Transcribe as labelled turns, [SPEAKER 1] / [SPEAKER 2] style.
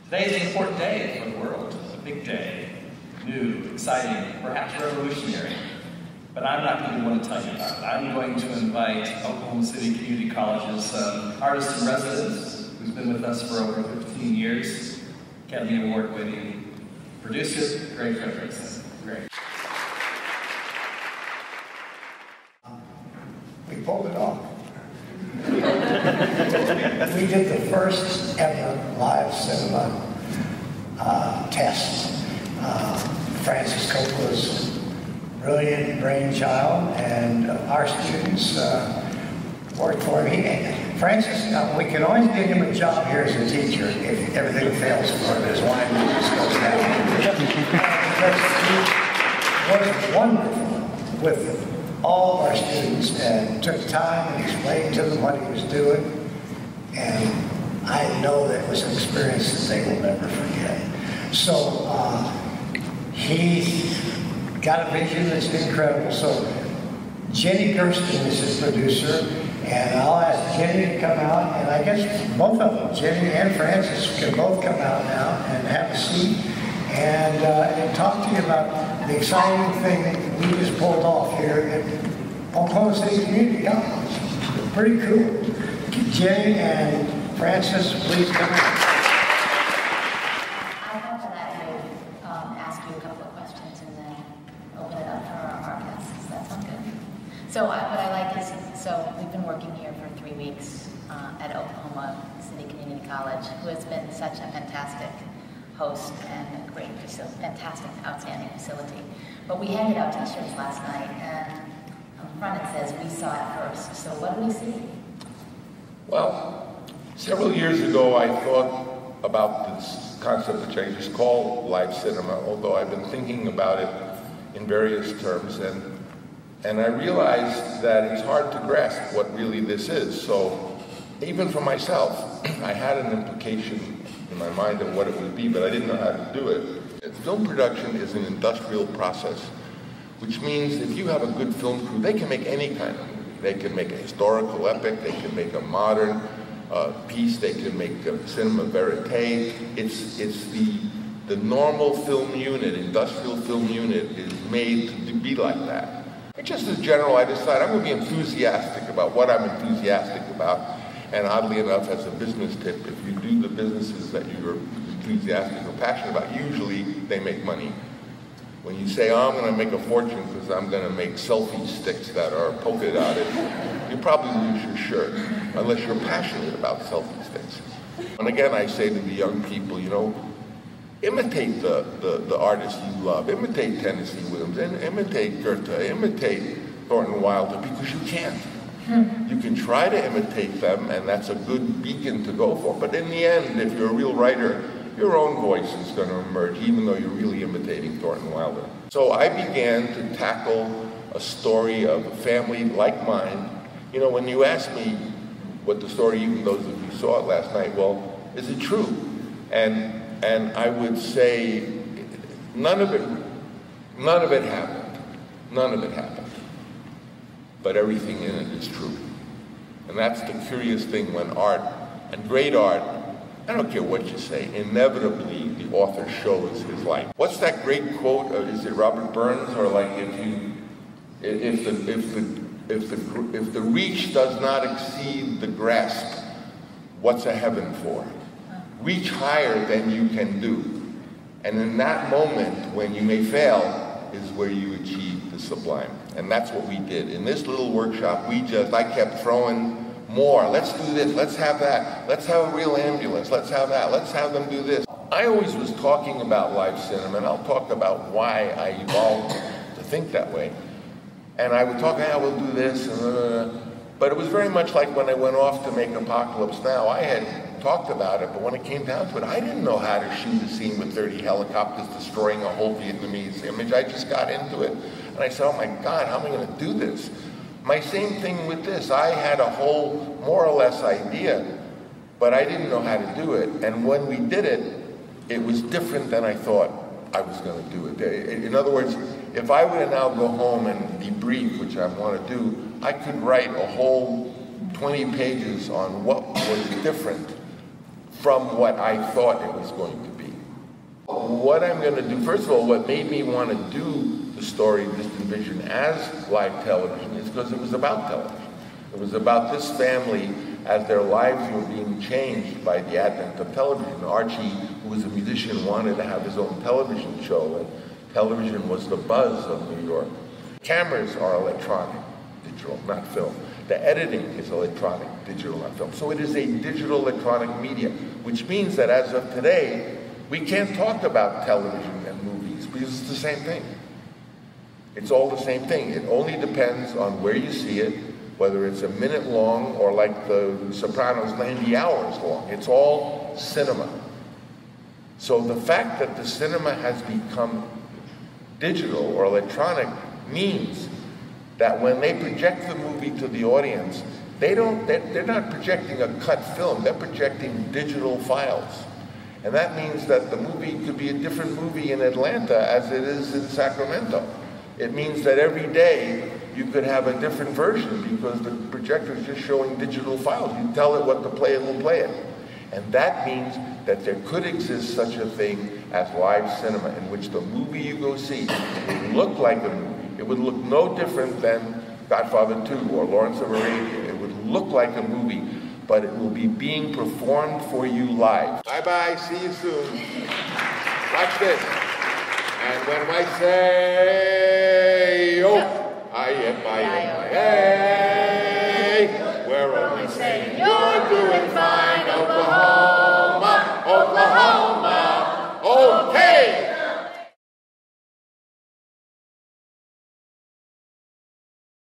[SPEAKER 1] Today is an important day for the world, a big day, new, exciting, perhaps revolutionary. But I'm not going to want to tell you about it. I'm going to invite Oklahoma City Community College's artist in residence, who's been with us for over 15 years, Academy Award-winning producer, Greg Frederickson. Greg.
[SPEAKER 2] We pulled it off. We did the first ever live cinema test. Francis Coppola's brilliant brainchild, and our students worked for him. Francis, we can always get him a job here as a teacher if everything fails for him. His wine just goes down. He was wonderful with all of our students and took time and explained to them what he was doing. And I know that it was an experience that they will never forget. So he got a vision that's incredible. So Jenny Gersten is his producer, and I'll ask Jenny to come out, and I guess both of them, Jenny and Francis, can both come out now and have a seat and talk to you about the exciting thing that we just pulled off here at Oklahoma City Community College. Pretty cool. Jenny and Francis, please come out.
[SPEAKER 3] I thought that I would ask you a couple of questions and then open it up for our guests. Does that sound good? So what I like is, so we've been working here for 3 weeks at Oklahoma City Community College, who has been such a fantastic host and a great, fantastic, outstanding facility. But we handed out t-shirts last night, and on the front it says, "We saw it first." So what do we see?
[SPEAKER 4] Well, several years ago I thought about this concept which I just call live cinema, although I've been thinking about it in various terms, and I realized that it's hard to grasp what really this is. So even for myself, I had an implication in my mind of what it would be, but I didn't know how to do it. Film production is an industrial process, which means if you have a good film crew, they can make any kind of movie. They can make a historical epic, they can make a modern piece, they can make a cinema verite. It's the normal film unit, industrial film unit is made to be like that. But just as general, I decided I'm going to be enthusiastic about what I'm enthusiastic about. And oddly enough, as a business tip, if you do the businesses that you're enthusiastic or passionate about, usually they make money. When you say, oh, I'm going to make a fortune because I'm going to make selfie sticks that are polka dotted, you probably lose your shirt, unless you're passionate about selfie sticks. And again, I say to the young people, you know, imitate the artists you love. Imitate Tennessee Williams, imitate Goethe, imitate Thornton Wilder, because you can't. You can try to imitate them, and that's a good beacon to go for. But in the end, if you're a real writer, your own voice is going to emerge, even though you're really imitating Thornton Wilder. So I began to tackle a story of a family like mine. You know, when you ask me what the story, even those of you who saw it last night, well, is it true? And I would say none of it happened. None of it happened. But everything in it is true. And that's the curious thing when art, and great art, I don't care what you say, inevitably the author shows his life. What's that great quote? Is it Robert Burns? Or like, if the reach does not exceed the grasp, what's a heaven for? Reach higher than you can do. And in that moment, when you may fail, is where you achieve the sublime. And that's what we did. In this little workshop, I kept throwing more. Let's do this, let's have that, let's have a real ambulance, let's have that, let's have them do this. I always was talking about live cinema, and I'll talk about why I evolved to think that way. And I would talk, yeah, we'll do this, but it was very much like when I went off to make Apocalypse Now. I had talked about it, but when it came down to it, I didn't know how to shoot a scene with 30 helicopters destroying a whole Vietnamese image. I just got into it. And I said, oh my God, how am I going to do this? My same thing with this. I had a whole, more or less, idea, but I didn't know how to do it. And when we did it, it was different than I thought I was going to do it. In other words, if I were to now go home and debrief, which I want to do, I could write a whole 20 pages on what was different from what I thought it was going to be. What I'm going to do, first of all, what made me want to do the story Distant Vision as live television is because it was about television. It was about this family as their lives were being changed by the advent of television. Archie, who was a musician, wanted to have his own television show, and television was the buzz of New York. Cameras are electronic, digital, not film. The editing is electronic, digital, not film. So it is a digital electronic media, which means that as of today, we can't talk about television and movies because it's the same thing. It's all the same thing. It only depends on where you see it, whether it's a minute long or like the Sopranos 90 hours long. It's all cinema. So the fact that the cinema has become digital or electronic means that when they project the movie to the audience, they're not projecting a cut film, they're projecting digital files. And that means that the movie could be a different movie in Atlanta as it is in Sacramento. It means that every day you could have a different version because the projector is just showing digital files. You tell it what to play, it will play it. And that means that there could exist such a thing as live cinema in which the movie you go see would look like a movie. It would look no different than Godfather 2 or Lawrence of Arabia. It would look like a movie, but it will be being performed for you live. Bye-bye, see you soon. Watch this. And when I say, oh, I-M-I-M-I-A, we're only saying you're doing fine, Oklahoma, Oklahoma.